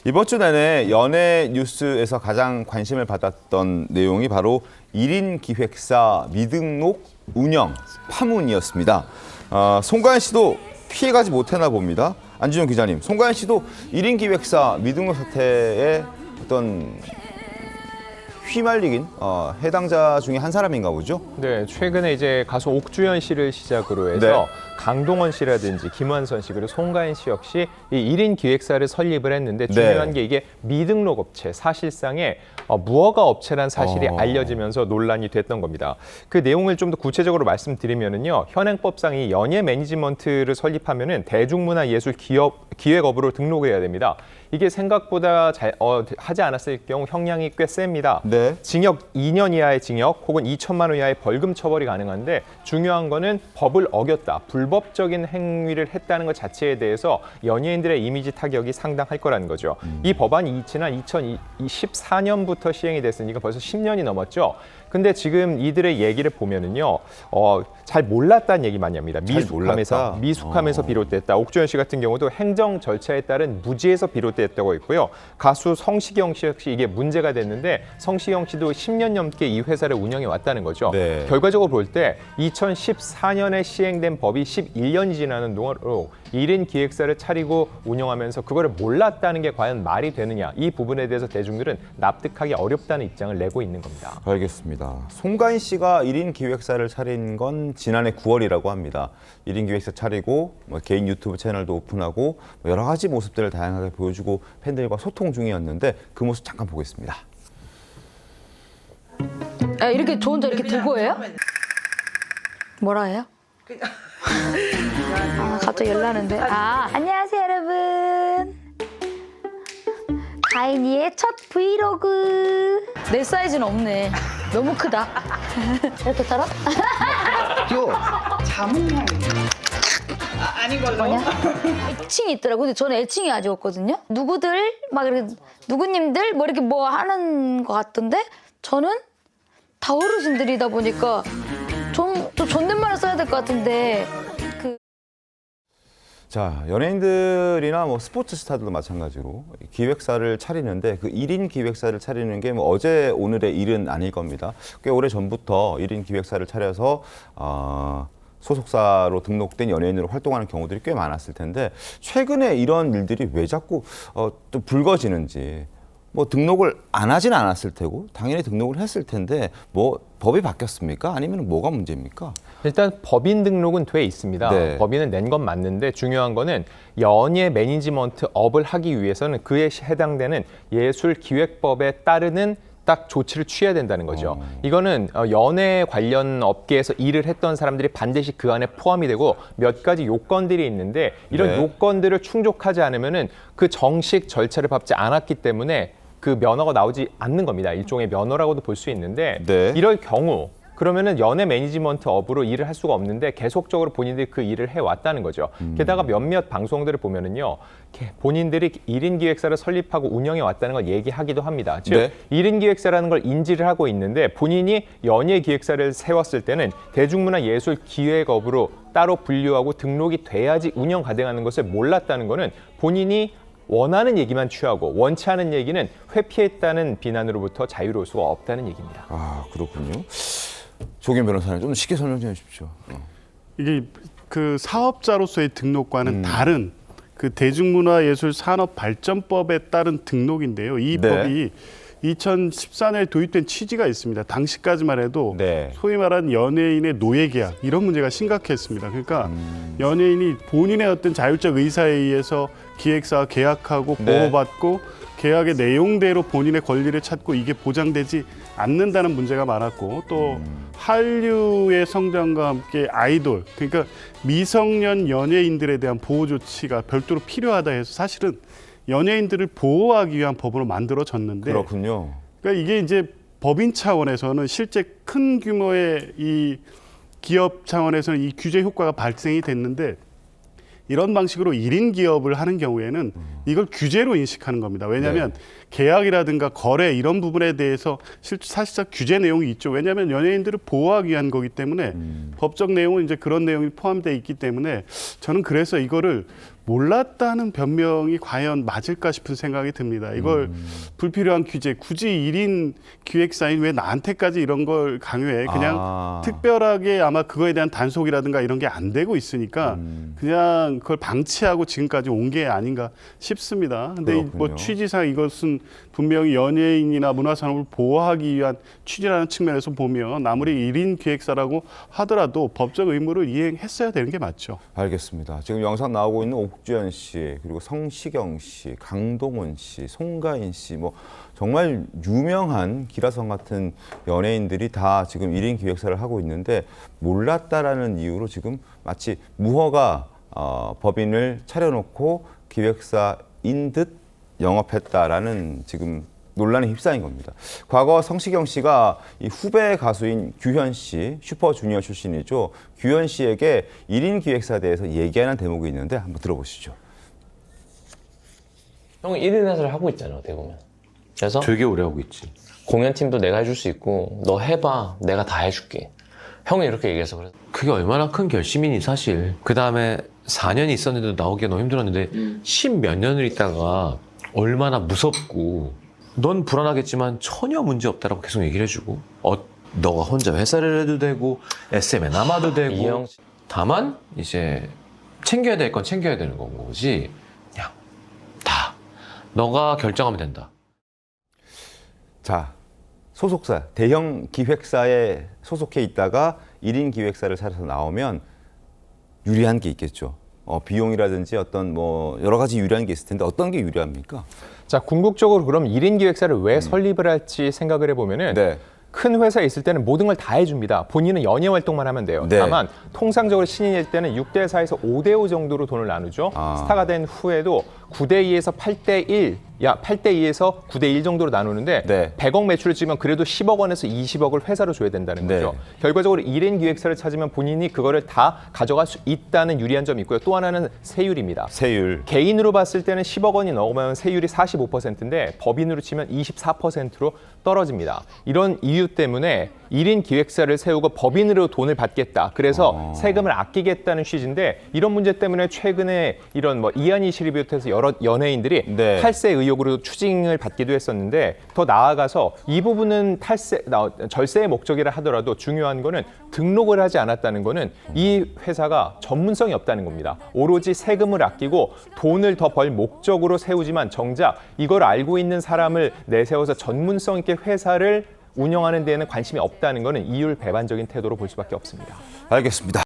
이번 주 내내 연예 뉴스에서 가장 관심을 받았던 내용이 바로 1인 기획사 미등록 운영 파문이었습니다. 송가인 씨도 피해가지 못했나 봅니다. 안준영 기자님, 송가인 씨도 1인 기획사 미등록 사태에 어떤 휘말리긴 해당자 중에 한 사람인가 보죠? 네, 최근에 이제 가수 옥주현 씨를 시작으로 해서 네. 강동원 씨라든지 김완선 씨 그리고 송가인 씨 역시 이 1인 기획사를 설립을 했는데 중요한 게 이게 미등록 업체, 사실상의 무허가 업체란 사실이 알려지면서 논란이 됐던 겁니다. 그 내용을 좀 더 구체적으로 말씀드리면은요, 현행법상 이 연예 매니지먼트를 설립하면은 대중문화예술 기획업으로 등록해야 됩니다. 이게 생각보다 하지 않았을 경우 형량이 꽤 셉니다. 네. 징역 2년 이하의 징역 혹은 2천만 원 이하의 벌금 처벌이 가능한데 중요한 거는 법을 어겼다, 불법적인 행위를 했다는 것 자체에 대해서 연예인들의 이미지 타격이 상당할 거라는 거죠. 이 법안이 지난 2014년부터 시행이 됐으니까 벌써 10년이 넘었죠. 근데 지금 이들의 얘기를 보면은요, 잘 몰랐다는 얘기 많이 합니다. 미숙함에서 비롯됐다. 옥주현 씨 같은 경우도 행정 절차에 따른 무지에서 비롯됐다고 했고요. 가수 성시경 씨 역시 이게 문제가 됐는데 성시경 씨도 10년 넘게 이 회사를 운영해 왔다는 거죠. 네. 결과적으로 볼 때 2014년에 시행된 법이 11년이 지나는 동안으로 1인 기획사를 차리고 운영하면서 그거를 몰랐다는 게 과연 말이 되느냐. 이 부분에 대해서 대중들은 납득하기 어렵다는 입장을 내고 있는 겁니다. 알겠습니다. 송가인 씨가 1인 기획사를 차린 건 지난해 9월이라고 합니다. 1인 기획사 차리고 개인 유튜브 채널도 오픈하고 여러 가지 모습들을 다양하게 보여주고 팬들과 소통 중이었는데 그 모습 잠깐 보겠습니다. 이렇게 저 혼자 이렇게 두고 해요? 뭐라 해요? 갑자기 열나는데. 안녕하세요 여러분. 가인이의 첫 브이로그. 내 사이즈는 없네. 너무 크다. 이렇게 따라? 자몽향. 아닌 걸로. 뭐냐? 애칭이 있더라고. 근데 저는 애칭이 아직 없거든요. 누구들 막 이렇게 누구님들 뭐 이렇게 뭐 하는 것 같던데 저는 다 어르신들이다 보니까 좀 존댓말을 써야 될 것 같은데. 자, 연예인들이나 뭐 스포츠 스타들도 마찬가지로 기획사를 차리는데 그 1인 기획사를 차리는 게 뭐 어제 오늘의 일은 아닐 겁니다. 꽤 오래 전부터 1인 기획사를 차려서 소속사로 등록된 연예인으로 활동하는 경우들이 꽤 많았을 텐데 최근에 이런 일들이 왜 자꾸 또 불거지는지. 뭐 등록을 안 하진 않았을 테고 당연히 등록을 했을 텐데 뭐 법이 바뀌었습니까? 아니면 뭐가 문제입니까? 일단 법인 등록은 돼 있습니다. 네. 법인은 낸 건 맞는데 중요한 거는 연예 매니지먼트 업을 하기 위해서는 그에 해당되는 예술기획법에 따르는 딱 조치를 취해야 된다는 거죠. 이거는 연예 관련 업계에서 일을 했던 사람들이 반드시 그 안에 포함이 되고 몇 가지 요건들이 있는데 이런 네. 요건들을 충족하지 않으면은 그 정식 절차를 밟지 않았기 때문에 그 면허가 나오지 않는 겁니다. 일종의 면허라고도 볼 수 있는데 네. 이럴 경우 그러면은 연예 매니지먼트 업으로 일을 할 수가 없는데 계속적으로 본인들이 그 일을 해왔다는 거죠. 게다가 몇몇 방송들을 보면은요, 본인들이 1인 기획사를 설립하고 운영해 왔다는 걸 얘기하기도 합니다. 즉, 네. 1인 기획사라는 걸 인지를 하고 있는데 본인이 연예 기획사를 세웠을 때는 대중문화예술 기획업으로 따로 분류하고 등록이 돼야지 운영 가능하는 것을 몰랐다는 거는 본인이 원하는 얘기만 취하고 원치 않은 얘기는 회피했다는 비난으로부터 자유로울 수가 없다는 얘기입니다. 그렇군요. 조경 변호사님 좀 쉽게 설명 좀 해주십시오. 이게 그 사업자로서의 등록과는 다른 그 대중문화예술산업발전법에 따른 등록인데요. 이 네. 법이 2014년에 도입된 취지가 있습니다. 당시까지만 해도 네. 소위 말하는 연예인의 노예계약 이런 문제가 심각했습니다. 그러니까 연예인이 본인의 어떤 자율적 의사에 의해서 기획사와 계약하고 네. 보호받고 계약의 내용대로 본인의 권리를 찾고 이게 보장되지 않는다는 문제가 많았고 또 한류의 성장과 함께 아이돌 그러니까 미성년 연예인들에 대한 보호 조치가 별도로 필요하다 해서 사실은 연예인들을 보호하기 위한 법으로 만들어졌는데 그렇군요. 그러니까 이게 이제 법인 차원에서는 실제 큰 규모의 이 기업 차원에서는 이 규제 효과가 발생이 됐는데 이런 방식으로 1인 기업을 하는 경우에는 이걸 규제로 인식하는 겁니다. 왜냐하면 계약이라든가 거래 이런 부분에 대해서 사실상 규제 내용이 있죠. 왜냐하면 연예인들을 보호하기 위한 거기 때문에 법적 내용은 이제 그런 내용이 포함되어 있기 때문에 저는 그래서 이거를 몰랐다는 변명이 과연 맞을까 싶은 생각이 듭니다. 이걸 불필요한 규제, 굳이 1인 기획사인 왜 나한테까지 이런 걸 강요해? 그냥 특별하게 아마 그거에 대한 단속이라든가 이런 게 안 되고 있으니까 그냥 그걸 방치하고 지금까지 온 게 아닌가 싶습니다. 근데 뭐 그렇군요. 취지상 이것은 분명히 연예인이나 문화산업을 보호하기 위한 취지라는 측면에서 보면 아무리 1인 기획사라고 하더라도 법적 의무를 이행했어야 되는 게 맞죠. 알겠습니다. 지금 영상 나오고 있는 옥주현 씨, 그리고 성시경 씨, 강동원 씨, 송가인 씨, 뭐 정말 유명한 기라성 같은 연예인들이 다 지금 1인 기획사를 하고 있는데 몰랐다라는 이유로 지금 마치 무허가 법인을 차려놓고 기획사인 듯 영업했다라는 지금 논란에 휩싸인 겁니다. 과거 성시경 씨가 이 후배 가수인 규현 씨, 슈퍼주니어 출신이죠. 규현 씨에게 1인 기획사에 대해서 얘기하는 대목이 있는데 한번 들어보시죠. 형은 1인 회사를 하고 있잖아, 어떻게 보면. 그래서 되게 오래 하고 있지. 공연팀도 내가 해줄 수 있고 너 해봐, 내가 다 해줄게. 형이 이렇게 얘기해서 그래. 그게 얼마나 큰 결심이니 사실. 그 다음에 4년이 있었는데도 나오기가 너무 힘들었는데 10몇 년을 있다가 얼마나 무섭고 넌 불안하겠지만 전혀 문제 없다라고 계속 얘기를 해주고 너가 혼자 회사를 해도 되고 SM에 남아도 되고 이형 다만 이제 챙겨야 될 건 챙겨야 되는 건 거지. 그냥 다 너가 결정하면 된다. 자, 소속사, 대형 기획사에 소속해 있다가 1인 기획사를 차려서 나오면 유리한 게 있겠죠. 비용이라든지 어떤 뭐 여러 가지 유리한 게 있을 텐데 어떤 게 유리합니까? 자, 궁극적으로 그럼 1인 기획사를 왜 설립을 할지 생각을 해보면은 네. 큰 회사에 있을 때는 모든 걸 다 해줍니다. 본인은 연예 활동만 하면 돼요. 네. 다만 통상적으로 신인일 때는 6대4에서 5대5 정도로 돈을 나누죠. 스타가 된 후에도 9대2에서 8대1, 8대2에서 9대1 정도로 나누는데 네. 100억 매출을 찍으면 그래도 10억 원에서 20억을 회사로 줘야 된다는 거죠. 네. 결과적으로 1인 기획사를 찾으면 본인이 그거를 다 가져갈 수 있다는 유리한 점이 있고요. 또 하나는 세율입니다. 세율. 개인으로 봤을 때는 10억 원이 넘으면 세율이 45%인데 법인으로 치면 24%로 떨어집니다. 이런 이유 때문에 1인 기획사를 세우고 법인으로 돈을 받겠다. 그래서 세금을 아끼겠다는 취지인데 이런 문제 때문에 최근에 이런 뭐 이한희 씨를 비롯해서 여러 연예인들이 네. 탈세 의혹으로 추징을 받기도 했었는데 더 나아가서 이 부분은 절세의 목적이라 하더라도 중요한 거는 등록을 하지 않았다는 거는 이 회사가 전문성이 없다는 겁니다. 오로지 세금을 아끼고 돈을 더 벌 목적으로 세우지만 정작 이걸 알고 있는 사람을 내세워서 전문성 있게 회사를 운영하는 데에는 관심이 없다는 거는 이율배반적인 태도로 볼 수밖에 없습니다. 알겠습니다.